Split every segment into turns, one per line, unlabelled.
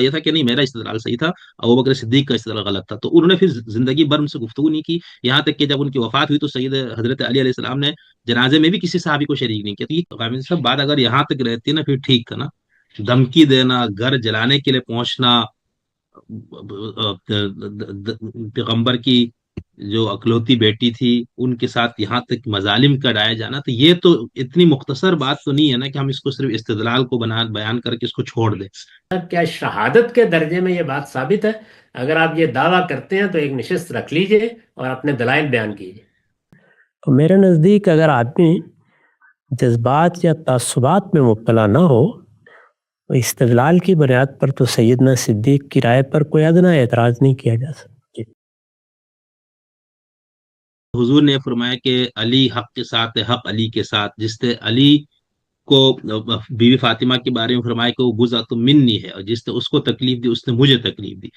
یہ تھا کہ نہیں میرا استدلال صحیح تھا، ابو بکر صدیق کا استدلال غلط تھا، تو انہوں نے پھر زندگی بھر ان سے گفتگو نہیں کی، یہاں تک کہ جب ان کی وفات ہوئی تو سید حضرت علی علیہ السلام نے جنازے میں بھی کسی صحابی کو شریک نہیں کیا، تو یہ غامدی صاحب بات اگر یہاں تک رہتی نا پھر ٹھیک تھا نا، دھمکی دینا، گھر جلانے کے لیے پہنچنا، پیغمبر کی جو اکلوتی بیٹی تھی ان کے ساتھ یہاں تک مظالم کا ڈایا جانا، تو یہ تو اتنی مختصر بات تو نہیں ہے نا کہ ہم اس کو صرف استدلال کو بیان کر کے اس کو چھوڑ دیں۔
کیا شہادت کے درجے میں یہ بات ثابت ہے؟ اگر آپ یہ دعویٰ کرتے ہیں تو ایک نشست رکھ لیجئے اور اپنے دلائل بیان کیجئے۔
میرے نزدیک اگر آدمی جذبات یا تعصبات میں مبتلا نہ ہو، استدلال کی بنیاد پر تو سیدنا صدیق کی رائے پر کوئی ادنا اعتراض نہیں کیا جا سکتا۔
حضور نے فرمایا کہ علی حق کے ساتھ ہے، حق علی کے ساتھ، جس سے علی کو بیوی فاطمہ کے بارے میں فرمایا کہ وہ بضعۃ منی ہے، اور جس نے اس کو تکلیف دی اس نے مجھے تکلیف دی۔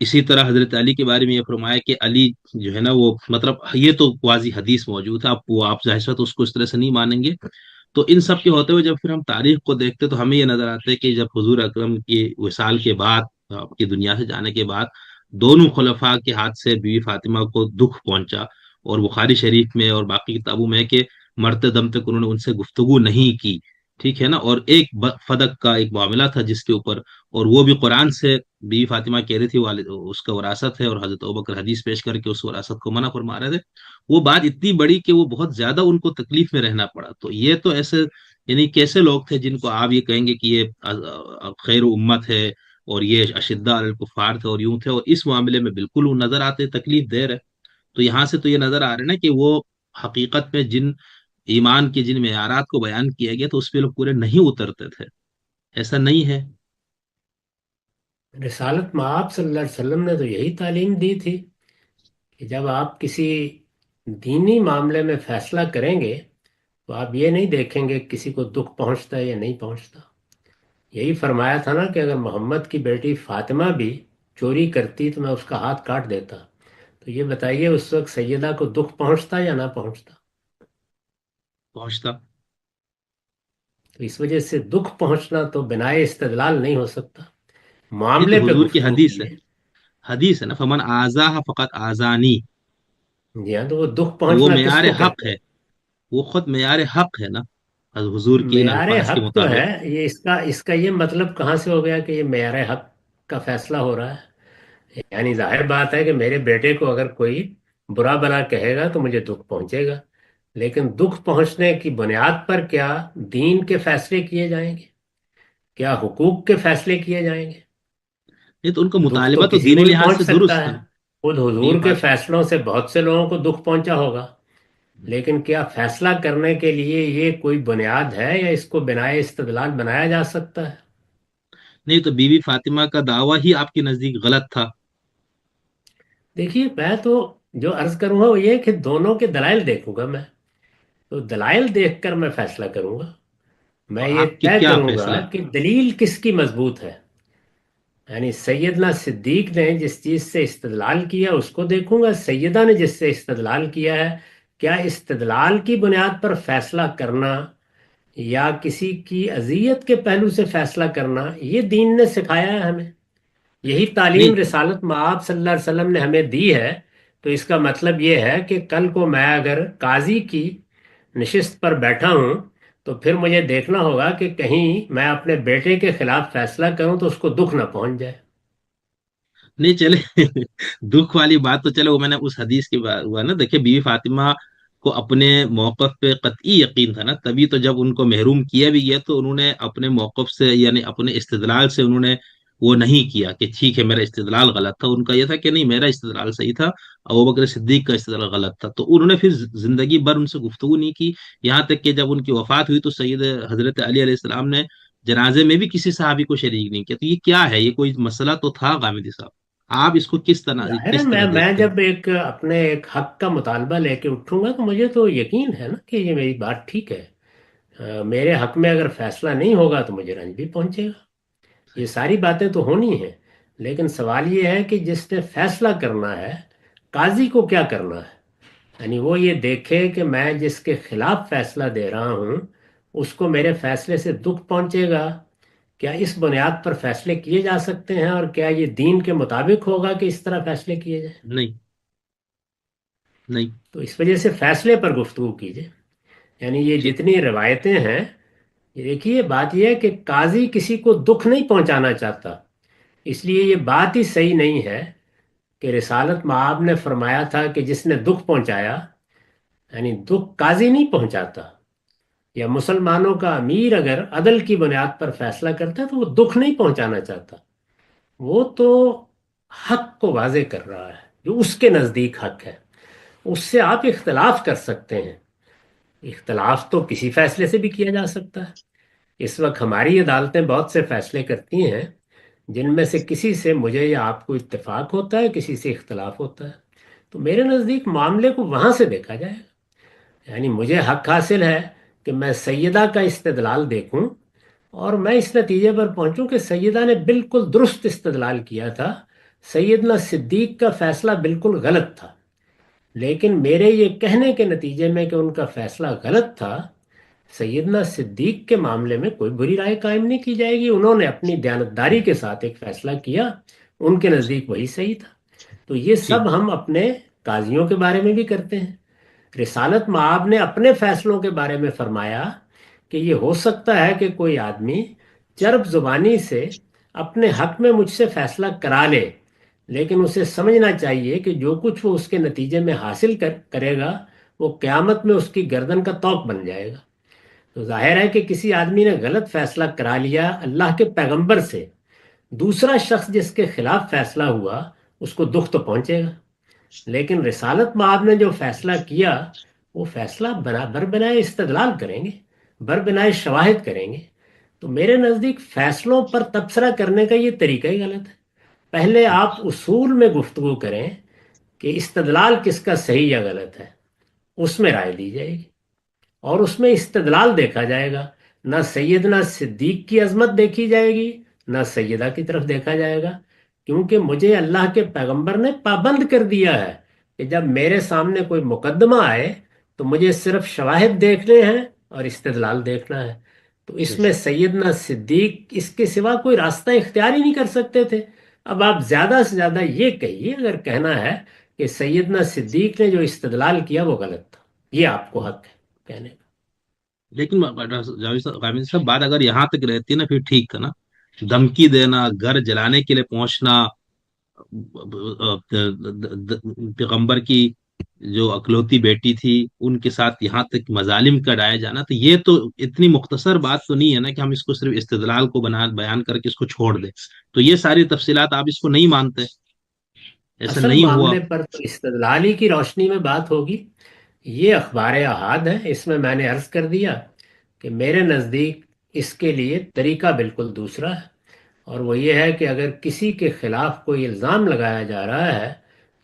اسی طرح حضرت علی کے بارے میں یہ فرمایا کہ علی جو ہے نا وہ مطلب یہ تو واضح حدیث موجود ہے، اب وہ آپ ظاہر سی بات اس کو اس طرح سے نہیں مانیں گے۔ تو ان سب کے ہوتے ہوئے جب پھر ہم تاریخ کو دیکھتے تو ہمیں یہ نظر آتا ہے کہ جب حضور اکرم کی وصال کے بعد، آپ کی دنیا سے جانے کے بعد، دونوں خلفاء کے ہاتھ سے بیوی فاطمہ کو دکھ پہنچا، اور بخاری شریف میں اور باقی کتابوں میں ہے کہ مرتے دم تک انہوں نے ان سے گفتگو نہیں کی، ٹھیک ہے نا، اور ایک فدق کا ایک معاملہ تھا جس کے اوپر، اور وہ بھی قرآن سے بیوی فاطمہ کہہ رہی تھی والد اس کا وراثت ہے، اور حضرت ابوبکر حدیث پیش کر کے اس وراثت کو منع فرما رہے تھے، وہ بات اتنی بڑی کہ وہ بہت زیادہ ان کو تکلیف میں رہنا پڑا۔ تو یہ تو ایسے یعنی کیسے لوگ تھے جن کو آپ یہ کہیں گے کہ یہ خیر امت ہے اور یہ اشداء علی الکفار تھے اور یوں تھے، اور اس معاملے میں بالکل وہ نظر آتے تکلیف دہ رہے۔ تو یہاں سے تو یہ نظر آ رہا ہے نا کہ وہ حقیقت میں جن ایمان کے جن معیارات کو بیان کیا گیا تو اس پہ لوگ پورے نہیں اترتے تھے، ایسا نہیں ہے۔
رسالت مآب صلی اللہ علیہ وسلم نے تو یہی تعلیم دی تھی کہ جب آپ کسی دینی معاملے میں فیصلہ کریں گے تو آپ یہ نہیں دیکھیں گے کسی کو دکھ پہنچتا ہے یا نہیں پہنچتا۔ یہی فرمایا تھا نا کہ اگر محمد کی بیٹی فاطمہ بھی چوری کرتی تو میں اس کا ہاتھ کاٹ دیتا۔ تو یہ بتائیے اس وقت سیدہ کو دکھ پہنچتا یا نہ پہنچتا؟
پہنچتا۔
تو اس وجہ سے دکھ پہنچنا تو بنائے استدلال نہیں ہو سکتا۔
یہ تو
معاملے پہ
حضور کی
گفتگو
حدیث ہے،
کیجیے۔
حدیث ہے نا، فمن آزا فقط آزانی،
جی ہاں، تو وہ دکھ
تو وہ
پہنچنا کس
معیار
کو
حق
کہتے
ہے،
ہیں؟
وہ خود معیار حق ہے نا، حضور کی ان
معیار
الفاظ کے
حق تو ہے،
مطابق۔
یہ اس کا یہ مطلب کہاں سے ہو گیا کہ یہ معیار حق کا فیصلہ ہو رہا ہے؟ یعنی ظاہر بات ہے کہ میرے بیٹے کو اگر کوئی برا بلا کہے گا تو مجھے دکھ پہنچے گا، لیکن دکھ پہنچنے کی بنیاد پر کیا دین کے فیصلے کیے جائیں گے؟ کیا حقوق کے فیصلے کیے جائیں گے؟
نہیں تو ان کا
دکھ تو
مطالبہ تو
کسی کو
دینی
بھی
لحاظ
پہنچ
سے
سکتا
درست
ہے۔
ہے نا۔
خود
بی
حضور کے
فاطمہ،
فیصلوں سے بہت سے لوگوں کو دکھ پہنچا ہوگا، لیکن کیا فیصلہ کرنے کے لیے یہ کوئی بنیاد ہے یا اس کو بنائے استدلال بنایا جا سکتا ہے؟
نہیں تو بی بی فاطمہ کا دعویٰ ہی آپ کے نزدیک غلط تھا؟
دیکھیے میں تو جو عرض کروں گا وہ یہ کہ دونوں کے دلائل دیکھوں گا میں، تو دلائل دیکھ کر میں فیصلہ کروں گا۔
تو
میں یہ
آپ کے
طے
کیا
کروں گا
فیصلے؟
کہ دلیل کس کی مضبوط ہے۔ یعنی سیدنا صدیق نے جس چیز سے استدلال کیا اس کو دیکھوں گا، سیدہ نے جس سے استدلال کیا ہے، کیا استدلال کی بنیاد پر فیصلہ کرنا یا کسی کی اذیت کے پہلو سے فیصلہ کرنا یہ دین نے سکھایا ہے ہمیں، یہی تعلیم
نہیں
رسالت مآب صلی اللہ علیہ وسلم نے ہمیں دی ہے۔ تو اس کا مطلب یہ ہے کہ کل کو میں اگر قاضی کی نشست پر بیٹھا ہوں تو پھر مجھے دیکھنا ہوگا کہ کہیں میں اپنے بیٹے کے خلاف فیصلہ کروں تو اس کو دکھ نہ پہنچ جائے۔
نہیں چلے دکھ والی بات تو چلے وہ میں نے اس حدیث کے ہوا نا، دیکھیں بیوی فاطمہ کو اپنے موقف پہ قطعی یقین تھا نا، تبھی تو جب ان کو محروم کیا بھی گیا تو انہوں نے اپنے موقف سے یعنی اپنے استدلال سے انہوں نے وہ نہیں کیا کہ ٹھیک ہے میرا استدلال غلط تھا، ان کا یہ تھا کہ نہیں میرا استدلال صحیح تھا، ابوبکر صدیق کا استدلال غلط تھا، تو انہوں نے پھر زندگی بھر ان سے گفتگو نہیں کی، یہاں تک کہ جب ان کی وفات ہوئی تو سید حضرت علی علیہ السلام نے جنازے میں بھی کسی صحابی کو شریک نہیں کیا، تو یہ کیا ہے، یہ کوئی مسئلہ تو تھا غامدی صاحب، آپ اس کو
ظاہر ہے
کس طرح
میں
دیکھتے ہیں؟
جب اپنے ایک حق کا مطالبہ لے کے اٹھوں گا تو مجھے تو یقین ہے نا کہ یہ میری بات ٹھیک ہے۔ میرے حق میں اگر فیصلہ نہیں ہوگا تو مجھے رنج بھی پہنچے گا۔ یہ ساری باتیں تو ہونی ہیں، لیکن سوال یہ ہے کہ جس نے فیصلہ کرنا ہے قاضی کو کیا کرنا ہے؟ یعنی وہ یہ دیکھے کہ میں جس کے خلاف فیصلہ دے رہا ہوں اس کو میرے فیصلے سے دکھ پہنچے گا کیا اس بنیاد پر فیصلے کیے جا سکتے ہیں، اور کیا یہ دین کے مطابق ہوگا کہ اس طرح فیصلے کیے جائیں؟
نہیں نہیں
تو اس وجہ سے فیصلے پر گفتگو کیجیے. یعنی یہ
ٹھیک
جتنی روایتیں ہیں، یہ دیکھیے بات یہ ہے کہ قاضی کسی کو دکھ نہیں پہنچانا چاہتا، اس لیے یہ بات ہی صحیح نہیں ہے کہ رسالت مآب نے فرمایا تھا کہ جس نے دکھ پہنچایا، یعنی دکھ قاضی نہیں پہنچاتا. یا مسلمانوں کا امیر اگر عدل کی بنیاد پر فیصلہ کرتا ہے تو وہ دکھ نہیں پہنچانا چاہتا، وہ تو حق کو واضح کر رہا ہے جو اس کے نزدیک حق ہے. اس سے آپ اختلاف کر سکتے ہیں، اختلاف تو کسی فیصلے سے بھی کیا جا سکتا ہے. اس وقت ہماری عدالتیں بہت سے فیصلے کرتی ہیں جن میں سے کسی سے مجھے یا آپ کو اتفاق ہوتا ہے، کسی سے اختلاف ہوتا ہے. تو میرے نزدیک معاملے کو وہاں سے دیکھا جائے گا. یعنی مجھے حق حاصل ہے کہ میں سیدہ کا استدلال دیکھوں اور میں اس نتیجے پر پہنچوں کہ سیدہ نے بالکل درست استدلال کیا تھا، سیدنا صدیق کا فیصلہ بالکل غلط تھا. لیکن میرے یہ کہنے کے نتیجے میں کہ ان کا فیصلہ غلط تھا، سیدنا صدیق کے معاملے میں کوئی بری رائے قائم نہیں کی جائے گی. انہوں نے اپنی دیانتداری کے ساتھ ایک فیصلہ کیا، ان کے نزدیک وہی صحیح تھا. تو یہ
ٹھیک
سب ہم اپنے قاضیوں کے بارے میں بھی کرتے ہیں. رسالت مآب نے اپنے فیصلوں کے بارے میں فرمایا کہ یہ ہو سکتا ہے کہ کوئی آدمی چرب زبانی سے اپنے حق میں مجھ سے فیصلہ کرا لے، لیکن اسے سمجھنا چاہیے کہ جو کچھ وہ اس کے نتیجے میں حاصل کرے گا وہ قیامت میں اس کی گردن کا طوق بن جائے گا. تو ظاہر ہے کہ کسی آدمی نے غلط فیصلہ کرا لیا اللہ کے پیغمبر سے، دوسرا شخص جس کے خلاف فیصلہ ہوا اس کو دکھ تو پہنچے گا. لیکن رسالت مآب نے جو فیصلہ کیا وہ فیصلہ بربنائے استدلال کریں گے، بربنائے شواہد کریں گے. تو میرے نزدیک فیصلوں پر تبصرہ کرنے کا یہ طریقہ ہی غلط ہے. پہلے آپ اصول میں گفتگو کریں کہ استدلال کس کا صحیح یا غلط ہے، اس میں رائے دی جائے گی اور اس میں استدلال دیکھا جائے گا. نہ سیدنا صدیق کی عظمت دیکھی جائے گی، نہ سیدہ کی طرف دیکھا جائے گا، کیونکہ مجھے اللہ کے پیغمبر نے پابند کر دیا ہے کہ جب میرے سامنے کوئی مقدمہ آئے تو مجھے صرف شواہد دیکھنے ہیں اور استدلال دیکھنا ہے. تو اس میں سیدنا صدیق اس کے سوا کوئی راستہ اختیار ہی نہیں کر سکتے تھے. اب آپ زیادہ سے زیادہ یہ کہیے اگر کہنا ہے کہ سیدنا صدیق نے جو استدلال کیا وہ غلط تھا، یہ آپ کو حق ہے کہنے کا.
لیکن غامدی صاحب بات اگر یہاں تک رہتی نا پھر ٹھیک تھا نا. دھمکی دینا، گھر جلانے کے لیے پہنچنا، پیغمبر کی جو اکلوتی بیٹی تھی ان کے ساتھ یہاں تک مظالم کا ڈایا جانا، تو یہ تو اتنی مختصر بات تو نہیں ہے نا کہ ہم اس کو صرف استدلال کو بیان کر کے اس کو چھوڑ دیں. تو یہ ساری تفصیلات آپ اس کو نہیں مانتے؟ ایسا
اصل
نہیں ہوا؟
معاملے پر تو استدلالی کی روشنی میں بات ہوگی. یہ اخبار احاد ہے، اس میں نے عرض کر دیا کہ میرے نزدیک اس کے لیے طریقہ بالکل دوسرا ہے، اور وہ یہ ہے کہ اگر کسی کے خلاف کوئی الزام لگایا جا رہا ہے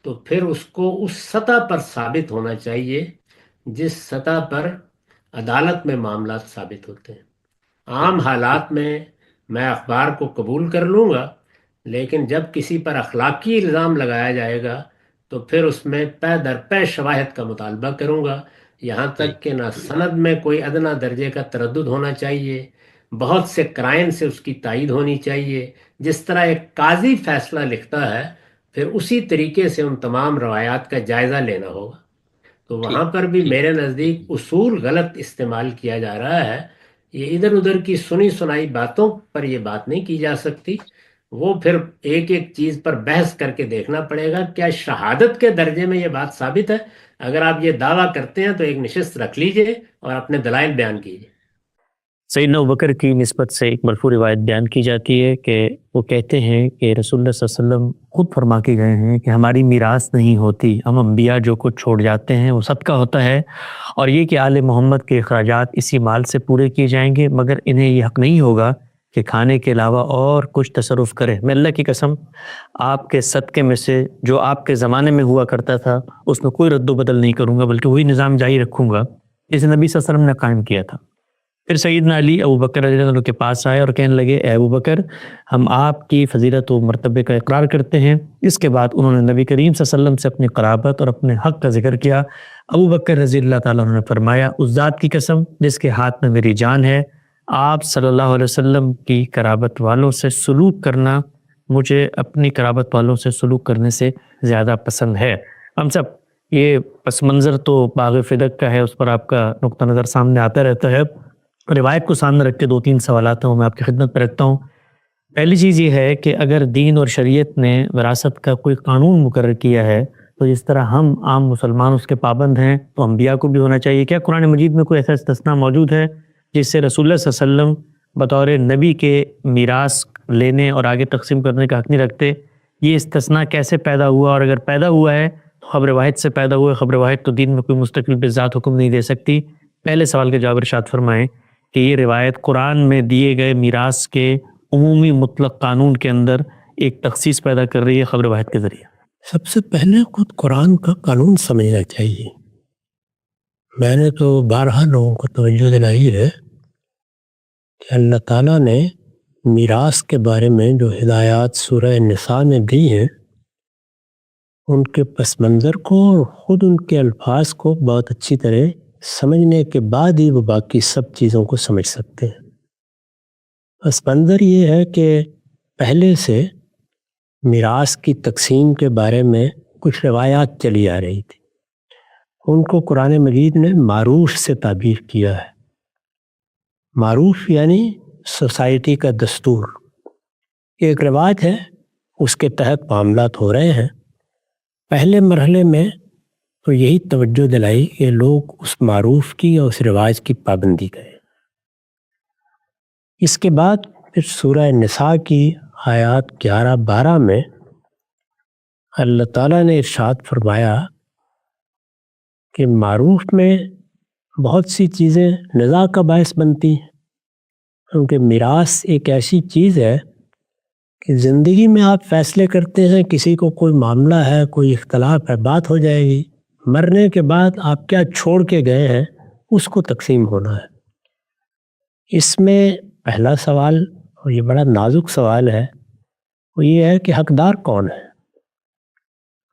تو پھر اس کو اس سطح پر ثابت ہونا چاہیے جس سطح پر عدالت میں معاملات ثابت ہوتے ہیں. عام حالات میں اخبار کو قبول کر لوں گا، لیکن جب کسی پر اخلاقی الزام لگایا جائے گا تو پھر اس میں پے در پے شواہد کا مطالبہ کروں گا، یہاں تک کہ نہ سند میں کوئی ادنا درجے کا تردد ہونا چاہیے، بہت سے کرائن سے اس کی تائید ہونی چاہیے. جس طرح ایک قاضی فیصلہ لکھتا ہے پھر اسی طریقے سے ان تمام روایات کا جائزہ لینا ہوگا. تو وہاں
ٹھیک
پر بھی
ٹھیک
میرے نزدیک اصول غلط استعمال کیا جا رہا ہے. یہ ادھر ادھر کی سنی سنائی باتوں پر یہ بات نہیں کی جا سکتی. وہ پھر ایک ایک چیز پر بحث کر کے دیکھنا پڑے گا کیا شہادت کے درجے میں یہ بات ثابت ہے. اگر آپ یہ دعویٰ کرتے ہیں تو ایک نشست رکھ لیجئے اور اپنے دلائل بیان کیجئے.
سیدنا ابوبکر کی نسبت سے ایک مرفوع روایت بیان کی جاتی ہے کہ وہ کہتے ہیں کہ رسول اللہ صلی اللہ علیہ وسلم خود فرما کے گئے ہیں کہ ہماری میراث نہیں ہوتی، ہم انبیاء جو کچھ چھوڑ جاتے ہیں وہ صدقہ ہوتا ہے، اور یہ کہ آل محمد کے اخراجات اسی مال سے پورے کیے جائیں گے، مگر انہیں یہ حق نہیں ہوگا کہ کھانے کے علاوہ اور کچھ تصرف کرے. میں اللہ کی قسم آپ کے صدقے میں سے جو آپ کے زمانے میں ہوا کرتا تھا اس میں کوئی رد و بدل نہیں کروں گا، بلکہ وہی نظام جاری رکھوں گا جسے نبی صلی اللہ علیہ وسلم نے قائم کیا تھا. پھر سیدنا علی ابوبکر رضی اللہ عنہ کے پاس آئے اور کہنے لگے اے ابوبکر ہم آپ کی فضیلت و مرتبے کا اقرار کرتے ہیں. اس کے بعد انہوں نے نبی کریم صلی اللہ علیہ وسلم سے اپنی قرابت اور اپنے حق کا ذکر کیا. ابوبکر رضی اللہ تعالیٰ عنہ نے فرمایا اس ذات کی قسم جس کے ہاتھ میں میری جان ہے، آپ صلی اللہ علیہ وسلم کی قرابت والوں سے سلوک کرنا مجھے اپنی قرابت والوں سے سلوک کرنے سے زیادہ پسند ہے۔ ہم سب یہ پس منظر تو باغ فدق کا ہے، اس پر آپ کا نقطہ نظر سامنے آتا رہتا ہے۔ روایت کو سامنے رکھ کے 2-3 سوالات ہیں میں آپ کی خدمت پہ رکھتا ہوں۔ پہلی چیز یہ ہے کہ اگر دین اور شریعت نے وراثت کا کوئی قانون مقرر کیا ہے تو جس طرح ہم عام مسلمان اس کے پابند ہیں تو انبیاء کو بھی ہونا چاہیے۔ کیا قرآن مجید میں کوئی ایسا استثناء موجود ہے جس سے رسول اللہ صلی اللہ علیہ وسلم بطور نبی کے میراث لینے اور آگے تقسیم کرنے کا حق نہیں رکھتے؟ یہ استثناء کیسے پیدا ہوا، اور اگر پیدا ہوا ہے تو خبر واحد سے پیدا ہوا ہے؟ خبر واحد تو دین میں کوئی مستقل بذات حکم نہیں دے سکتی۔ پہلے سوال کے جواب ارشاد فرمائیں کہ یہ روایت قرآن میں دیے گئے میراث کے عمومی مطلق قانون کے اندر ایک تخصیص پیدا کر رہی ہے خبر واحد کے ذریعے۔
سب سے پہلے خود قرآن کا قانون سمجھنا چاہیے۔ میں نے تو بارہا لوگوں کو توجہ دلائی ہے کہ اللہ تعالیٰ نے میراث کے بارے میں جو ہدایات سورہ نساء میں دی ہیں ان کے پس منظر کو اور خود ان کے الفاظ کو بہت اچھی طرح سمجھنے کے بعد ہی وہ باقی سب چیزوں کو سمجھ سکتے ہیں۔ پس منظر یہ ہے کہ پہلے سے میراث کی تقسیم کے بارے میں کچھ روایات چلی آ رہی تھی، ان کو قرآن مجید نے معروف سے تعبیر کیا ہے۔ معروف یعنی سوسائٹی کا دستور، ایک رواج ہے، اس کے تحت معاملات ہو رہے ہیں۔ پہلے مرحلے میں تو یہی توجہ دلائی کہ لوگ اس معروف کی اور اس رواج کی پابندی کریں۔ اس کے بعد پھر سورہ نساء کی آیات 11-12 میں اللہ تعالیٰ نے ارشاد فرمایا کہ معروف میں بہت سی چیزیں نزاع کا باعث بنتی ہیں، کیونکہ میراث ایک ایسی چیز ہے کہ زندگی میں آپ فیصلے کرتے ہیں، کسی کو کوئی معاملہ ہے، کوئی اختلاف ہے، بات ہو جائے گی، مرنے کے بعد آپ کیا چھوڑ کے گئے ہیں اس کو تقسیم ہونا ہے۔ اس میں پہلا سوال، اور یہ بڑا نازک سوال ہے، وہ یہ ہے کہ حقدار کون ہے؟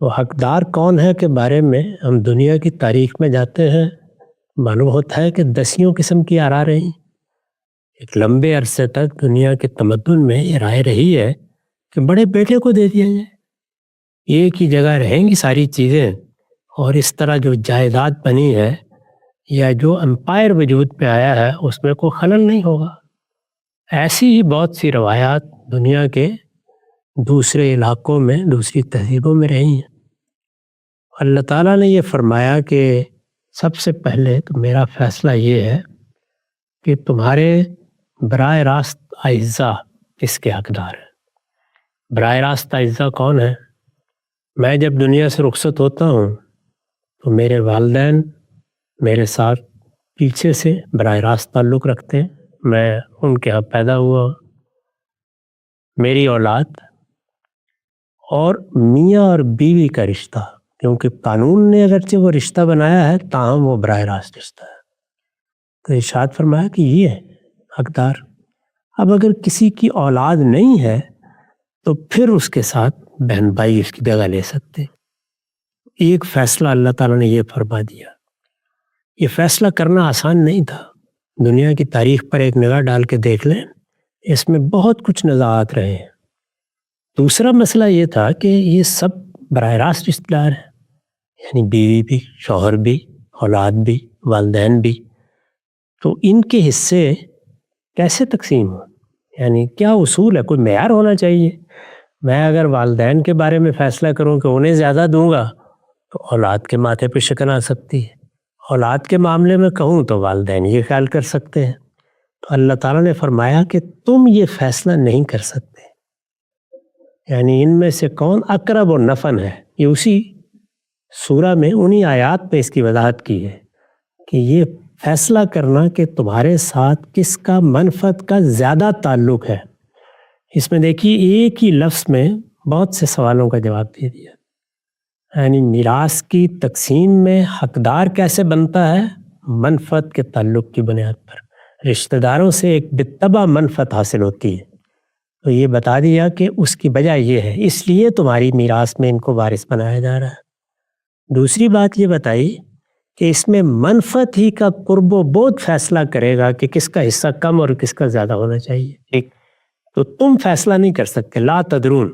تو حقدار کون ہے کے بارے میں ہم دنیا کی تاریخ میں جاتے ہیں، معلوم ہوتا ہے کہ 10 قسم کی آرا رہی۔ ایک لمبے عرصے تک دنیا کے تمدن میں یہ رائے رہی ہے کہ بڑے بیٹے کو دے دیا جائے، ایک ہی جگہ رہیں گی ساری چیزیں، اور اس طرح جو جائیداد بنی ہے یا جو امپائر وجود پہ آیا ہے اس میں کوئی خلل نہیں ہوگا۔ ایسی ہی بہت سی روایات دنیا کے دوسرے علاقوں میں، دوسری تہذیبوں میں رہی ہیں۔ اللہ تعالیٰ نے یہ فرمایا کہ سب سے پہلے تو میرا فیصلہ یہ ہے کہ تمہارے براہ راست اعزاء اس کے حقدار ہیں۔ براہ راست اعزاء کون ہے؟ میں جب دنیا سے رخصت ہوتا ہوں تو میرے والدین میرے ساتھ پیچھے سے براہ راست تعلق رکھتے ہیں، میں ان کے ہاں پیدا ہوا، میری اولاد، اور میاں اور بیوی کا رشتہ، کیونکہ قانون نے اگرچہ وہ رشتہ بنایا ہے تاہم وہ براہ راست رشتہ ہے۔ تو ارشاد فرمایا کہ یہ ہے حقدار۔ اب اگر کسی کی اولاد نہیں ہے تو پھر اس کے ساتھ بہن بھائی اس کی جگہ لے سکتے۔ ایک فیصلہ اللہ تعالیٰ نے یہ فرما دیا۔ یہ فیصلہ کرنا آسان نہیں تھا۔ دنیا کی تاریخ پر ایک نگاہ ڈال کے دیکھ لیں، اس میں بہت کچھ نزاعات رہے ہیں۔ دوسرا مسئلہ یہ تھا کہ یہ سب براہ راست رشتہ دار ہیں، یعنی بیوی بھی، شوہر بھی، اولاد بھی، والدین بھی، تو ان کے حصے کیسے تقسیم ہو؟ یعنی کیا اصول ہے؟ کوئی معیار ہونا چاہیے۔ میں اگر والدین کے بارے میں فیصلہ کروں کہ انہیں زیادہ دوں گا تو اولاد کے ماتھے پہ شکن آ سکتی ہے، اولاد کے معاملے میں کہوں تو والدین یہ خیال کر سکتے ہیں۔ تو اللہ تعالیٰ نے فرمایا کہ تم یہ فیصلہ نہیں کر سکتے، یعنی ان میں سے کون اقرب و نفع ہے۔ یہ اسی سورہ میں انہی آیات میں اس کی وضاحت کی ہے کہ یہ فیصلہ کرنا کہ تمہارے ساتھ کس کا منفعت کا زیادہ تعلق ہے، اس میں دیکھیے ایک ہی لفظ میں بہت سے سوالوں کا جواب دے دیا۔ یعنی میراث کی تقسیم میں حقدار کیسے بنتا ہے؟ منفعت کے تعلق کی بنیاد پر رشتہ داروں سے ایک بالطبع منفعت حاصل ہوتی ہے۔ تو یہ بتا دیا کہ اس کی وجہ یہ ہے، اس لیے تمہاری میراث میں ان کو وارث بنایا جا رہا ہے۔ دوسری بات یہ بتائی
کہ اس میں منفعت ہی کا قرب و بود فیصلہ کرے گا کہ کس کا حصہ کم اور کس کا زیادہ ہونا چاہیے. ٹھیک، تو تم فیصلہ نہیں کر سکتے. لا تدرون،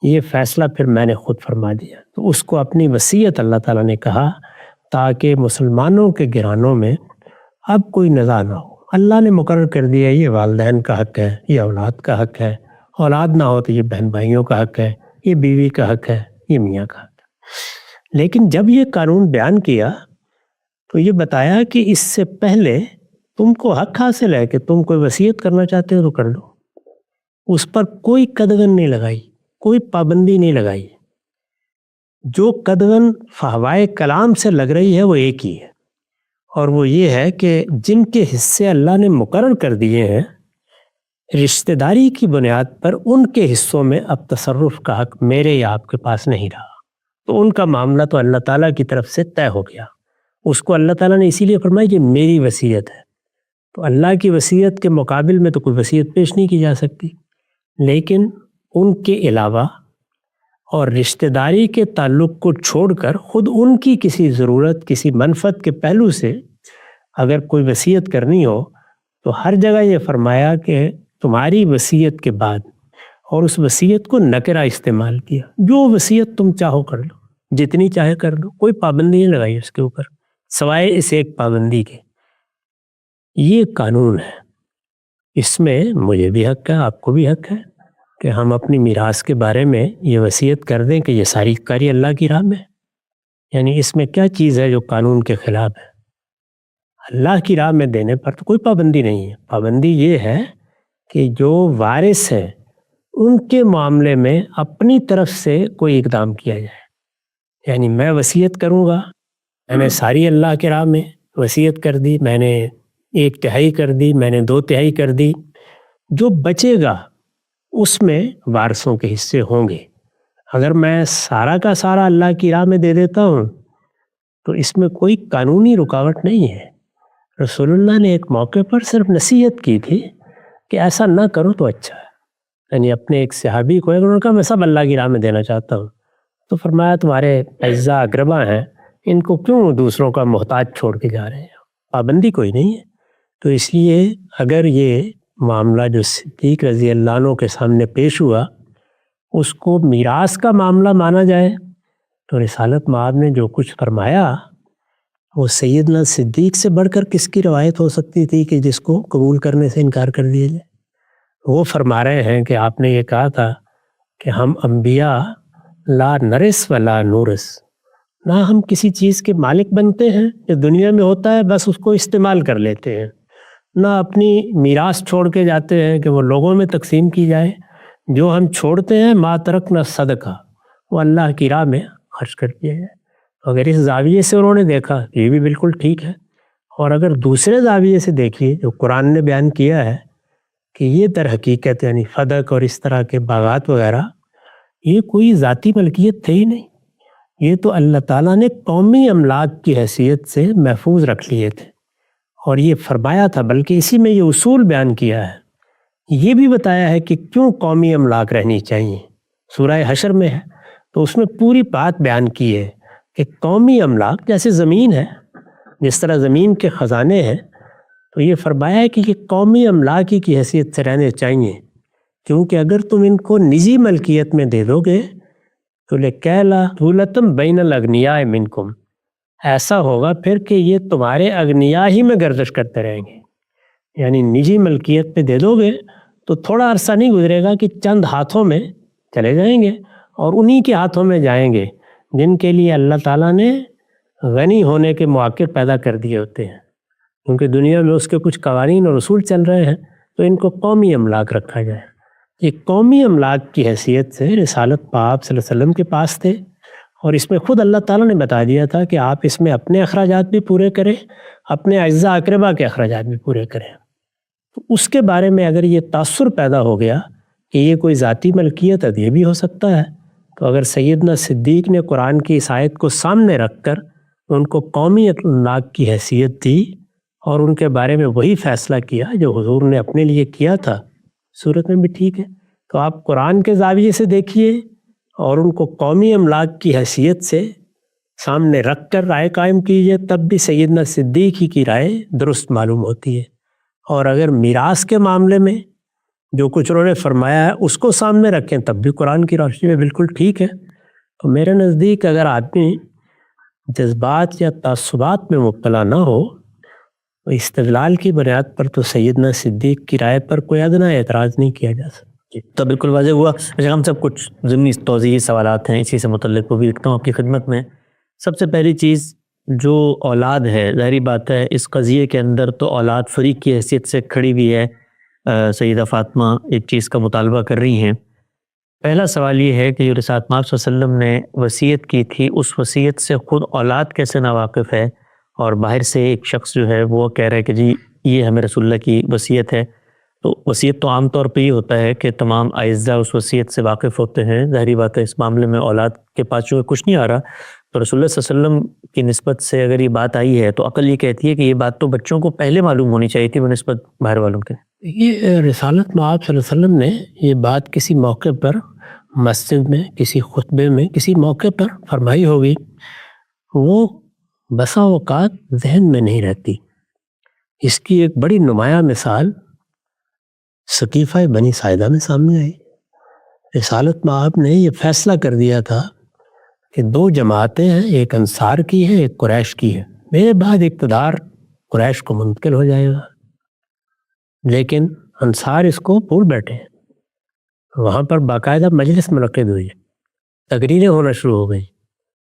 یہ فیصلہ پھر میں نے خود فرما دیا. تو اس کو اپنی وصیت اللہ تعالیٰ نے کہا تاکہ مسلمانوں کے گھرانوں میں اب کوئی نزاع نہ ہو. اللہ نے مقرر کر دیا یہ والدین کا حق ہے، یہ اولاد کا حق ہے، اولاد نہ ہو تو یہ بہن بھائیوں کا حق ہے، یہ بیوی کا حق ہے، یہ میاں کا حق ہے. لیکن جب یہ قانون بیان کیا تو یہ بتایا کہ اس سے پہلے تم کو حق حاصل ہے کہ تم کوئی وصیت کرنا چاہتے ہو تو کر لو. اس پر کوئی قدغن نہیں لگائی، کوئی پابندی نہیں لگائی. جو قدغن فحوائے کلام سے لگ رہی ہے وہ ایک ہی ہے، اور وہ یہ ہے کہ جن کے حصے اللہ نے مقرر کر دیے ہیں رشتہ داری کی بنیاد پر ان کے حصوں میں اب تصرف کا حق میرے یا آپ کے پاس نہیں رہا. تو ان کا معاملہ تو اللہ تعالیٰ کی طرف سے طے ہو گیا. اس کو اللہ تعالیٰ نے اسی لیے فرمایا کہ میری وصیت ہے. تو اللہ کی وصیت کے مقابل میں تو کوئی وصیت پیش نہیں کی جا سکتی. لیکن ان کے علاوہ اور رشتہ داری کے تعلق کو چھوڑ کر خود ان کی کسی ضرورت، کسی منفعت کے پہلو سے اگر کوئی وصیت کرنی ہو تو ہر جگہ یہ فرمایا کہ تمہاری وصیت کے بعد، اور اس وصیت کو نکرہ استعمال کیا. جو وصیت تم چاہو کر لو، جتنی چاہے کر لو، کوئی پابندی نہیں لگائی اس کے اوپر سوائے اس ایک پابندی کے. یہ قانون ہے، اس میں مجھے بھی حق ہے، آپ کو بھی حق ہے کہ ہم اپنی میراث کے بارے میں یہ وصیت کر دیں کہ یہ ساری کاری اللہ کی راہ میں. یعنی اس میں کیا چیز ہے جو قانون کے خلاف ہے؟ اللہ کی راہ میں دینے پر تو کوئی پابندی نہیں ہے. پابندی یہ ہے کہ جو وارث ہیں ان کے معاملے میں اپنی طرف سے کوئی اقدام کیا جائے. یعنی میں وصیت کروں گا، میں نے ساری اللہ کے راہ میں وصیت کر دی، میں نے 1/3 کر دی، میں نے 2/3 کر دی، جو بچے گا اس میں وارثوں کے حصے ہوں گے. اگر میں سارا کا سارا اللہ کی راہ میں دے دیتا ہوں تو اس میں کوئی قانونی رکاوٹ نہیں ہے. رسول اللہ نے ایک موقع پر صرف نصیحت کی تھی کہ ایسا نہ کرو تو اچھا ہے. یعنی اپنے ایک صحابی کو انہوں نے کہا میں سب اللہ کی راہ میں دینا چاہتا ہوں. تو فرمایا تمہارے اعزاء اقربا ہیں، ان کو کیوں دوسروں کا محتاج چھوڑ کے جا رہے ہیں؟ پابندی کوئی نہیں ہے. تو اس لیے اگر یہ معاملہ جو صدیق رضی اللہ عنہ کے سامنے پیش ہوا اس کو میراث کا معاملہ مانا جائے تو رسالت مآب نے جو کچھ فرمایا وہ سیدنا صدیق سے بڑھ کر کس کی روایت ہو سکتی تھی کہ جس کو قبول کرنے سے انکار کر دیا جائے. وہ فرما رہے ہیں کہ آپ نے یہ کہا تھا کہ ہم انبیاء لا نرث ولا نورث، نہ ہم کسی چیز کے مالک بنتے ہیں جو دنیا میں ہوتا ہے بس اس کو استعمال کر لیتے ہیں، نہ اپنی میراث چھوڑ کے جاتے ہیں کہ وہ لوگوں میں تقسیم کی جائے. جو ہم چھوڑتے ہیں ما ترکنا صدقہ، وہ اللہ کی راہ میں خرچ کر دیا جائے. اگر اس زاویے سے انہوں نے دیکھا یہ بھی بالکل ٹھیک ہے. اور اگر دوسرے زاویے سے دیکھیے جو قرآن نے بیان کیا ہے کہ یہ در حقیقت یعنی فدق اور اس طرح کے باغات وغیرہ یہ کوئی ذاتی ملکیت تھے ہی نہیں، یہ تو اللہ تعالیٰ نے قومی املاک کی حیثیت سے محفوظ رکھ لیے تھے. اور یہ فرمایا تھا، بلکہ اسی میں یہ اصول بیان کیا ہے، یہ بھی بتایا ہے کہ کیوں قومی املاک رہنی چاہیے. سورہ حشر میں ہے تو اس میں پوری بات بیان کی ہے کہ قومی املاک جیسے زمین ہے، جس طرح زمین کے خزانے ہیں، تو یہ فرمایا ہے کہ یہ قومی املاک کی حیثیت سے رہنے چاہیے. کیونکہ اگر تم ان کو نجی ملکیت میں دے دو گے تو لکیلا دولتم بین الاغنیاء منکم، ایسا ہوگا پھر کہ یہ تمہارے اغنیاء ہی میں گردش کرتے رہیں گے. یعنی نجی ملکیت پہ دے دو گے تو تھوڑا عرصہ نہیں گزرے گا کہ چند ہاتھوں میں چلے جائیں گے اور انہی کے ہاتھوں میں جائیں گے جن کے لیے اللہ تعالیٰ نے غنی ہونے کے مواقع پیدا کر دیے ہوتے ہیں. کیونکہ دنیا میں اس کے کچھ قوانین اور اصول چل رہے ہیں تو ان کو قومی املاک رکھا جائے. یہ قومی املاک کی حیثیت سے رسالت پاک صلی اللہ علیہ وسلم کے پاس تھے، اور اس میں خود اللہ تعالیٰ نے بتا دیا تھا کہ آپ اس میں اپنے اخراجات بھی پورے کریں، اپنے اعزاء اقربا کے اخراجات بھی پورے کریں. تو اس کے بارے میں اگر یہ تاثر پیدا ہو گیا کہ یہ کوئی ذاتی ملکیت ہے، یہ بھی ہو سکتا ہے. تو اگر سیدنا صدیق نے قرآن کی اس آیت کو سامنے رکھ کر ان کو قومی املاک کی حیثیت دی اور ان کے بارے میں وہی فیصلہ کیا جو حضور نے اپنے لیے کیا تھا، صورت میں بھی ٹھیک ہے. تو آپ قرآن کے زاویے سے دیکھیے اور ان کو قومی املاک کی حیثیت سے سامنے رکھ کر رائے قائم کیجیے تب بھی سیدنا صدیق ہی کی رائے درست معلوم ہوتی ہے، اور اگر میراث کے معاملے میں جو کچھ انہوں نے فرمایا ہے اس کو سامنے رکھیں تب بھی قرآن کی روشنی میں بالکل ٹھیک ہے۔ تو میرے نزدیک اگر آدمی جذبات یا تعصبات میں مبتلا نہ ہو تو استدلال کی بنیاد پر تو سیدنا صدیق کی رائے پر کوئی ادنا اعتراض نہیں کیا جا سکتا۔
تو بالکل واضح ہوا۔ ہم سب کچھ ضمنی توضیحی سوالات ہیں اسی سے متعلق، وہ بھی رکھتا ہوں آپ کی خدمت میں۔ سب سے پہلی چیز جو اولاد ہے، ظاہری بات ہے اس قضیے کے اندر تو اولاد فریق کی حیثیت سے کھڑی ہوئی ہے۔ سیدہ فاطمہ ایک چیز کا مطالبہ کر رہی ہیں۔ پہلا سوال یہ ہے کہ جو رسالت مآب صلی اللہ علیہ وسلم نے وصیت کی تھی، اس وصیت سے خود اولاد کیسے ناواقف ہے، اور باہر سے ایک شخص جو ہے وہ کہہ رہا ہے کہ جی یہ ہمیں رسول اللہ کی وصیت ہے۔ تو وصیت تو عام طور پہ یہ ہوتا ہے کہ تمام اعزاء اس وصیت سے واقف ہوتے ہیں، ظاہری بات ہے اس معاملے میں اولاد کے پاس جو ہے کچھ نہیں آ رہا، تو رسول اللہ صلی اللہ علیہ وسلم کی نسبت سے اگر یہ بات آئی ہے تو عقل یہ کہتی ہے کہ یہ بات تو بچوں کو پہلے معلوم ہونی چاہیے تھی بنسبت باہر والوں کے۔
یہ رسالت مآب صلی اللہ علیہ وسلم نے یہ بات کسی موقع پر مسجد میں، کسی خطبے میں، کسی موقع پر فرمائی ہوگی، وہ بسا اوقات ذہن میں نہیں رہتی۔ اس کی ایک بڑی نمایاں مثال سقیفہ بنی ساعدہ میں سامنے آئی۔ رسالت مآب نے یہ فیصلہ کر دیا تھا کہ دو جماعتیں ہیں، ایک انصار کی ہے، ایک قریش کی ہے، میرے بعد اقتدار قریش کو منتقل ہو جائے گا، لیکن انصار اس کو بھول بیٹھے ہیں۔ وہاں پر باقاعدہ مجلس منعقد ہوئی، تقریریں ہونا شروع ہو گئیں۔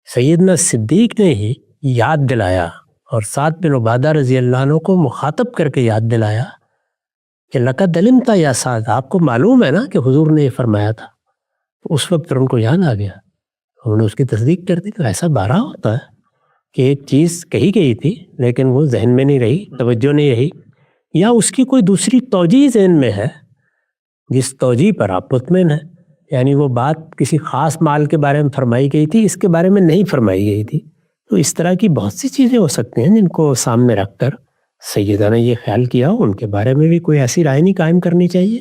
سیدنا صدیق نے ہی یاد دلایا اور سعد بن عبادہ رضی اللہ عنہ کو مخاطب کر کے یاد دلایا کہ لقد علمت یا سعد، آپ کو معلوم ہے نا کہ حضور نے یہ فرمایا تھا۔ اس وقت ان کو یاد آ گیا، انہوں نے اس کی تصدیق کر دی کہ ایسا بارہ ہوتا ہے کہ ایک چیز کہی گئی تھی لیکن وہ ذہن میں نہیں رہی، توجہ نہیں رہی، یا اس کی کوئی دوسری توجیہ ذہن میں ہے جس توجیہ پر آپ مطمئن ہیں، یعنی وہ بات کسی خاص مال کے بارے میں فرمائی گئی تھی، اس کے بارے میں نہیں فرمائی گئی تھی۔ تو اس طرح کی بہت سی چیزیں ہو سکتی ہیں جن کو سامنے رکھ کر سیدہ نے یہ خیال کیا ان کے بارے میں بھی کوئی ایسی رائے نہیں قائم کرنی چاہیے۔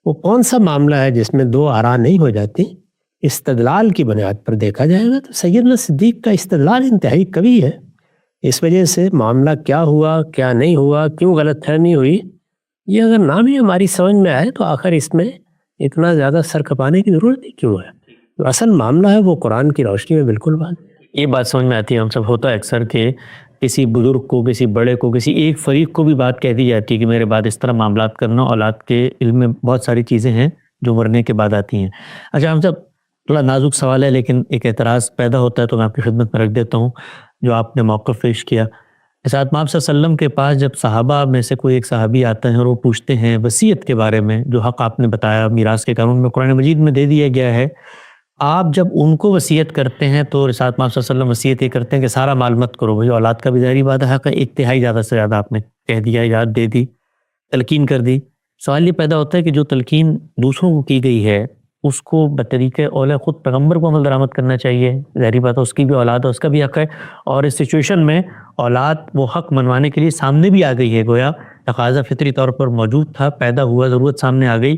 وہ کون سا معاملہ ہے جس میں دو آراء نہیں ہو جاتی، استدلال کی بنیاد پر دیکھا جائے گا تو سیدنا صدیق کا استدلال انتہائی قوی ہے۔ اس وجہ سے معاملہ کیا ہوا، کیا نہیں ہوا، کیوں غلط فہمی ہوئی، یہ اگر نہ بھی ہماری سمجھ میں آئے تو آخر اس میں اتنا زیادہ سر کھپانے کی ضرورت ہی کیوں ہے؟ جو اصل معاملہ ہے وہ قرآن کی روشنی میں بالکل واضح ہے۔
یہ بات سمجھ میں آتی ہے، ہم سب ہوتا ہے اکثر کہ کسی بزرگ کو، کسی بڑے کو، کسی ایک فریق کو بھی بات کہہ دی جاتی ہے کہ میرے بعد اس طرح معاملات کرنا۔ اولاد کے علم میں بہت ساری چیزیں ہیں جو مرنے کے بعد آتی ہیں۔ اچھا ہم سب، تھوڑا نازک سوال ہے لیکن ایک اعتراض پیدا ہوتا ہے تو میں آپ کی خدمت میں رکھ دیتا ہوں جو آپ نے موقف پیش کیا۔ رسالت مآب صلی اللہ علیہ وسلم کے پاس جب صحابہ میں سے کوئی ایک صحابی آتا ہے اور وہ پوچھتے ہیں وصیت کے بارے میں، جو حق آپ نے بتایا میراث کے قانون میں قرآن مجید میں دے دیا گیا ہے، آپ جب ان کو وصیت کرتے ہیں تو رسالت مآب صلی اللہ علیہ وسلم وصیت یہ کرتے ہیں کہ سارا مال مت کرو بھائی، اولاد کا بھی ظاہری بات ہے حق ہے، ایک تہائی زیادہ سے زیادہ آپ نے کہہ دیا، یاد دے دی، تلقین کر دی۔ سوال یہ پیدا ہوتا ہے کہ جو تلقین دوسروں کو کی گئی ہے اس کو بطریقہ اولا خود پیغمبر کو عمل درآمد کرنا چاہیے، ظاہری بات ہے اس کی بھی اولاد ہے، اس کا بھی حق ہے، اور اس سچویشن میں اولاد وہ حق منوانے کے لیے سامنے بھی آ گئی ہے، گویا تقاضا فطری طور پر موجود تھا، پیدا ہوا، ضرورت سامنے آ گئی،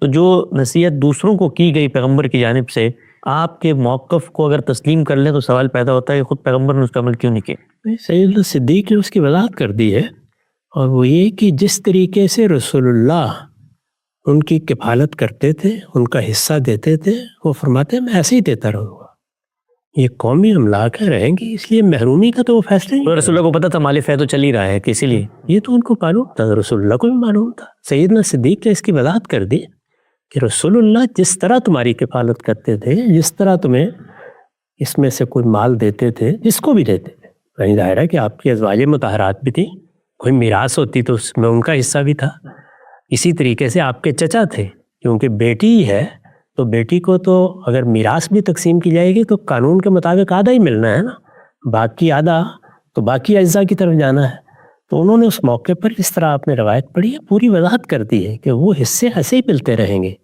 تو جو نصیحت دوسروں کو کی گئی پیغمبر کی جانب سے، آپ کے موقف کو اگر تسلیم کر لیں تو سوال پیدا ہوتا ہے کہ خود پیغمبر نے اس کا عمل کیوں نہیں کیا؟
سیدنا صدیق نے اس کی وضاحت کر دی ہے، اور وہ یہ کہ جس طریقے سے رسول اللہ ان کی کفالت کرتے تھے، ان کا حصہ دیتے تھے، وہ فرماتے ہیں میں ایسے ہی دیتا رہوں گا، یہ قومی املاک ہے، رہیں گی، اس لیے محرومی کا تو وہ فیصلہ نہیں۔
رسول اللہ کو پتہ تھا مال فیض تو چل ہی رہا ہے کہ اسی لیے
یہ تو ان کو معلوم تھا، رسول اللہ کو بھی معلوم تھا۔ سیدنا صدیق نے اس کی وضاحت کر دی کہ رسول اللہ جس طرح تمہاری کفالت کرتے تھے، جس طرح تمہیں اس میں سے کوئی مال دیتے تھے، جس کو بھی دیتے تھے، کہیں ظاہر ہے کہ آپ کی ازواج مطہرات بھی تھیں، کوئی میراث ہوتی تو اس میں ان کا حصہ بھی تھا۔ اسی طریقے سے آپ کے چچا تھے، کیونکہ بیٹی ہی ہے تو بیٹی کو تو اگر میراث بھی تقسیم کی جائے گی تو قانون کے مطابق آدھا ہی ملنا ہے نا، باقی آدھا تو باقی اجزاء کی طرف جانا ہے۔ تو انہوں نے اس موقع پر جس طرح آپ نے روایت پڑھی ہے پوری وضاحت کر دی ہے کہ وہ حصے ایسے ہی ملتے رہیں گے،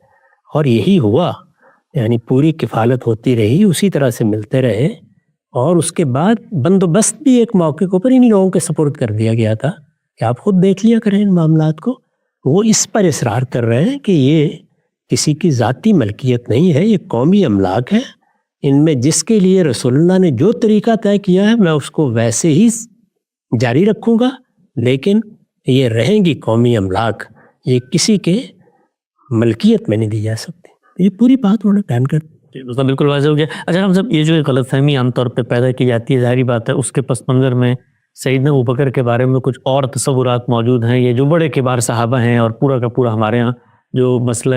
اور یہی ہوا، یعنی پوری کفالت ہوتی رہی، اسی طرح سے ملتے رہے، اور اس کے بعد بندوبست بھی ایک موقع کے اوپر انہی لوگوں کے سپورٹ کر دیا گیا تھا کہ آپ خود دیکھ لیا کریں ان معاملات کو۔ وہ اس پر اصرار کر رہے ہیں کہ یہ کسی کی ذاتی ملکیت نہیں ہے، یہ قومی املاک ہے، ان میں جس کے لیے رسول اللہ نے جو طریقہ طے کیا ہے میں اس کو ویسے ہی جاری رکھوں گا، لیکن یہ رہیں گی قومی املاک، یہ کسی کے ملکیت میں نہیں دی جا سکتی۔ یہ پوری بات انہوں نے بیان کر دی۔
مطلب بالکل واضح ہو گیا۔ اچھا ہم سب یہ جو غلط فہمی عام طور پہ پیدا کی جاتی ہے، ظاہری بات ہے اس کے پس منظر میں سیدنا ابوبکر کے بارے میں کچھ اور تصورات موجود ہیں، یہ جو بڑے کبار صحابہ ہیں، اور پورا کا پورا ہمارے ہاں جو مسئلہ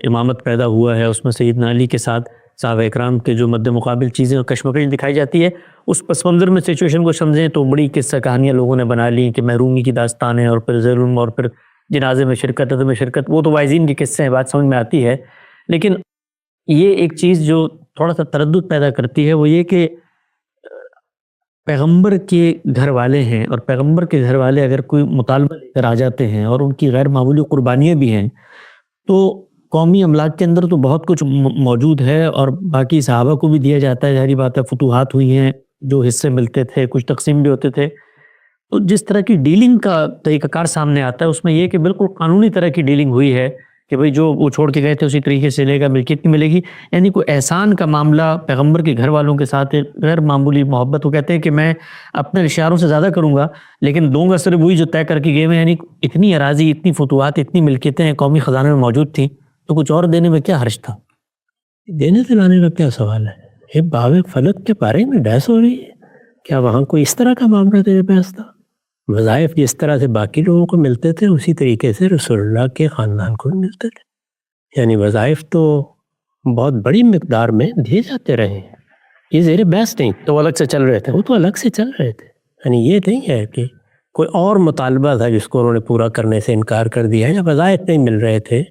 امامت پیدا ہوا ہے اس میں سیدنا علی کے ساتھ صحابہ اکرام کے جو مد مقابل چیزیں اور کشمکش دکھائی جاتی ہے، اس پس منظر میں سچویشن کو سمجھیں تو بڑی قصہ کہانیاں لوگوں نے بنا لی کہ محرومی کی داستان ہے، اور پھر ظلم، اور پھر جنازے میں شرکت، عدم شرکت، وہ تو وائزین کے قصے ہیں، بات سمجھ میں آتی ہے۔ لیکن یہ ایک چیز جو تھوڑا سا تردد پیدا کرتی ہے وہ یہ کہ پیغمبر کے گھر والے ہیں، اور پیغمبر کے گھر والے اگر کوئی مطالبہ لے کر آ جاتے ہیں اور ان کی غیر معمولی قربانیاں بھی ہیں، تو قومی املاک کے اندر تو بہت کچھ موجود ہے، اور باقی صحابہ کو بھی دیا جاتا ہے، ظاہری بات ہے فتوحات ہوئی ہیں، جو حصے ملتے تھے، کچھ تقسیم بھی ہوتے تھے۔ تو جس طرح کی ڈیلنگ کا طریقہ کار سامنے آتا ہے اس میں یہ کہ بالکل قانونی طرح کی ڈیلنگ ہوئی ہے کہ بھئی جو وہ چھوڑ کے گئے تھے اسی طریقے سے لے گا، ملکیت نہیں ملے گی، یعنی کوئی احسان کا معاملہ پیغمبر کے گھر والوں کے ساتھ غیر معمولی محبت، وہ کہتے ہیں کہ میں اپنے رشتہ داروں سے زیادہ کروں گا لیکن دوں گا صرف وہی جو طے کر کے گئے ہوئے، یعنی اتنی اراضی، اتنی فتوحات، اتنی ملکیتیں قومی خزانے میں موجود تھیں، تو کچھ اور دینے میں کیا حرج تھا؟
دینے دلانے کا کیا سوال ہے؟ یہ باب فلک کے بارے میں بحث ہو رہی ہے، کیا وہاں کوئی اس طرح کا معاملہ تیرے پاس تھا؟ وظائف جس طرح سے باقی لوگوں کو ملتے تھے اسی طریقے سے رسول اللہ کے خاندان کو بھی ملتے تھے، یعنی وظائف تو بہت بڑی مقدار میں دیے جاتے رہے ہیں، یہ زیر بحث نہیں،
تو وہ الگ سے چل رہے تھے۔
وہ تو الگ سے چل رہے تھے، یعنی یہ نہیں ہے کہ کوئی اور مطالبہ تھا جس کو انہوں نے پورا کرنے سے انکار کر دیا ہے، یا وظائف نہیں مل رہے تھے۔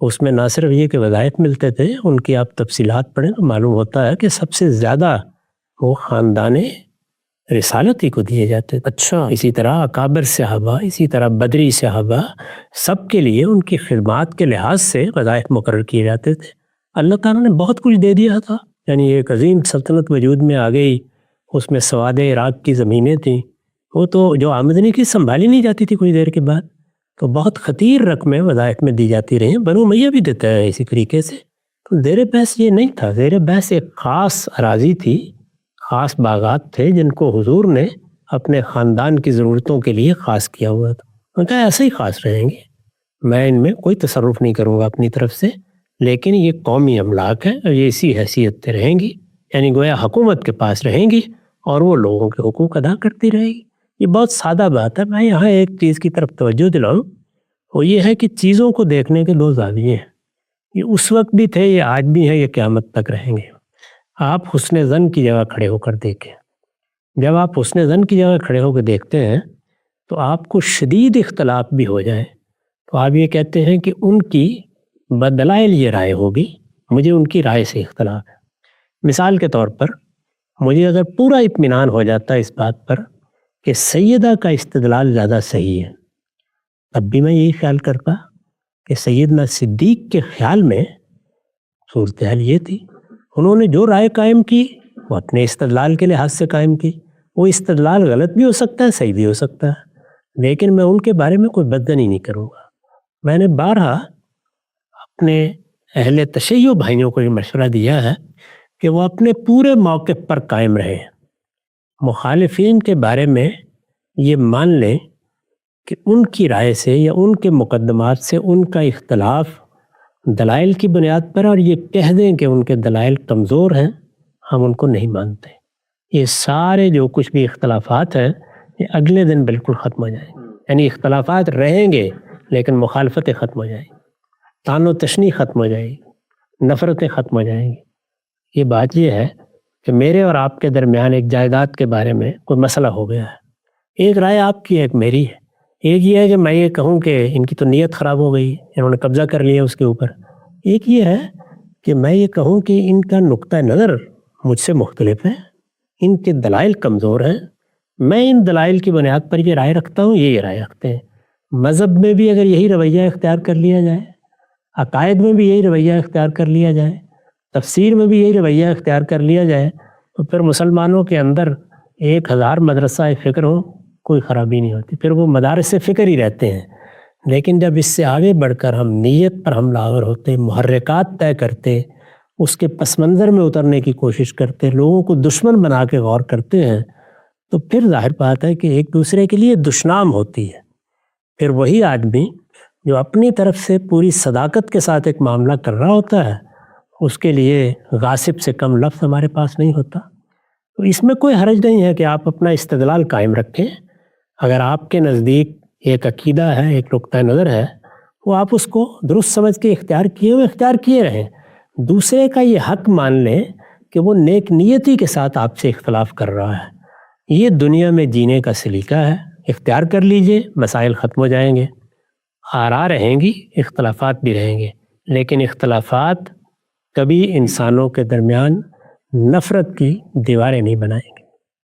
اس میں نہ صرف یہ کہ وظائف ملتے تھے، ان کی آپ تفصیلات پڑھیں تو معلوم ہوتا ہے کہ سب سے زیادہ وہ خاندان رسالت ہی کو دیے جاتے تھے۔
اچھا،
اسی طرح اکابر صحابہ، اسی طرح بدری صحابہ، سب کے لیے ان کی خدمات کے لحاظ سے وظائف مقرر کیے جاتے تھے۔ اللہ تعالیٰ نے بہت کچھ دے دیا تھا، یعنی ایک عظیم سلطنت وجود میں آ گئی، اس میں سواد عراق کی زمینیں تھیں، وہ تو جو آمدنی کی سنبھالی نہیں جاتی تھی کوئی دیر کے بعد، تو بہت خطیر رقمیں وظائف میں دی جاتی رہی ہیں۔ بنو امیہ بھی دیتا ہے اسی طریقے سے۔ تو زیر بحث یہ نہیں تھا، زیر بحث ایک خاص اراضی تھی، خاص باغات تھے جن کو حضور نے اپنے خاندان کی ضرورتوں کے لیے خاص کیا ہوا تھا۔ ان کا ایسے ہی خاص رہیں گے، میں ان میں کوئی تصرف نہیں کروں گا اپنی طرف سے، لیکن یہ قومی املاک ہے اور یہ اسی حیثیت سے رہیں گی، یعنی گویا حکومت کے پاس رہیں گی اور وہ لوگوں کے حقوق ادا کرتی رہے گی۔ یہ بہت سادہ بات ہے۔ میں یہاں ایک چیز کی طرف توجہ دلاؤں، وہ یہ ہے کہ چیزوں کو دیکھنے کے دو زاویے ہیں، یہ اس وقت بھی تھے، یہ آج بھی ہیں، یہ قیامت تک رہیں گے۔ آپ حسن ظن کی جگہ کھڑے ہو کر دیکھیں، جب آپ حسن ظن کی جگہ کھڑے ہو کر دیکھتے ہیں تو آپ کو شدید اختلاف بھی ہو جائے تو آپ یہ کہتے ہیں کہ ان کی بدلائل یہ رائے ہوگی، مجھے ان کی رائے سے اختلاف ہے۔ مثال کے طور پر مجھے اگر پورا اطمینان ہو جاتا ہے اس بات پر کہ سیدہ کا استدلال زیادہ صحیح ہے، تب بھی میں یہی خیال کرتا کہ سیدنا صدیق کے خیال میں صورتحال یہ تھی، انہوں نے جو رائے قائم کی وہ اپنے استدلال کے لحاظ سے قائم کی، وہ استدلال غلط بھی ہو سکتا ہے، صحیح بھی ہو سکتا ہے، لیکن میں ان کے بارے میں کوئی بددنی نہیں کروں گا۔ میں نے بارہا اپنے اہل تشیع بھائیوں کو یہ مشورہ دیا ہے کہ وہ اپنے پورے موقف پر قائم رہیں، مخالفین کے بارے میں یہ مان لیں کہ ان کی رائے سے یا ان کے مقدمات سے ان کا اختلاف دلائل کی بنیاد پر، اور یہ کہہ دیں کہ ان کے دلائل کمزور ہیں، ہم ان کو نہیں مانتے۔ یہ سارے جو کچھ بھی اختلافات ہیں یہ اگلے دن بالکل ختم ہو جائیں گے، یعنی اختلافات رہیں گے لیکن مخالفتیں ختم ہو جائیں گی، تان و تشنی ختم ہو جائے گی، نفرتیں ختم ہو جائیں گی۔ یہ بات یہ ہے کہ میرے اور آپ کے درمیان ایک جائیداد کے بارے میں کوئی مسئلہ ہو گیا ہے، ایک رائے آپ کی، ایک میری ہے۔ ایک یہ ہے کہ میں یہ کہوں کہ ان کی تو نیت خراب ہو گئی، انہوں نے قبضہ کر لیا اس کے اوپر۔ ایک یہ ہے کہ میں یہ کہوں کہ ان کا نقطہ نظر مجھ سے مختلف ہے، ان کے دلائل کمزور ہیں، میں ان دلائل کی بنیاد پر یہ رائے رکھتا ہوں، یہ رائے رکھتے ہیں۔ مذہب میں بھی اگر یہی رویہ اختیار کر لیا جائے، عقائد میں بھی یہی رویہ اختیار کر لیا جائے، تفسیر میں بھی یہی رویہ اختیار کر لیا جائے، تو پھر مسلمانوں کے اندر 1000 مدرسہ فکر ہو کوئی خرابی نہیں ہوتی، پھر وہ مدارس فکر ہی رہتے ہیں۔ لیکن جب اس سے آگے بڑھ کر ہم نیت پر حملہ آور ہوتے، محرکات طے کرتے، اس کے پس منظر میں اترنے کی کوشش کرتے ہیں، لوگوں کو دشمن بنا کے غور کرتے ہیں، تو پھر ظاہر بات ہے کہ ایک دوسرے کے لیے دشنام ہوتی ہے۔ پھر وہی آدمی جو اپنی طرف سے پوری صداقت کے ساتھ ایک معاملہ کر رہا ہوتا ہے، اس کے لیے غاصب سے کم لفظ ہمارے پاس نہیں ہوتا۔ تو اس میں کوئی حرج نہیں ہے کہ آپ اپنا استدلال قائم رکھیں۔ اگر آپ کے نزدیک ایک عقیدہ ہے، ایک نقطہ نظر ہے، وہ آپ اس کو درست سمجھ کے اختیار کیے رہیں۔ دوسرے کا یہ حق مان لیں کہ وہ نیک نیتی کے ساتھ آپ سے اختلاف کر رہا ہے۔ یہ دنیا میں جینے کا سلیقہ ہے، اختیار کر لیجئے، مسائل ختم ہو جائیں گے۔ آراء رہیں گی، اختلافات بھی رہیں گے، لیکن اختلافات کبھی انسانوں کے درمیان نفرت کی دیواریں نہیں بنائیں گے۔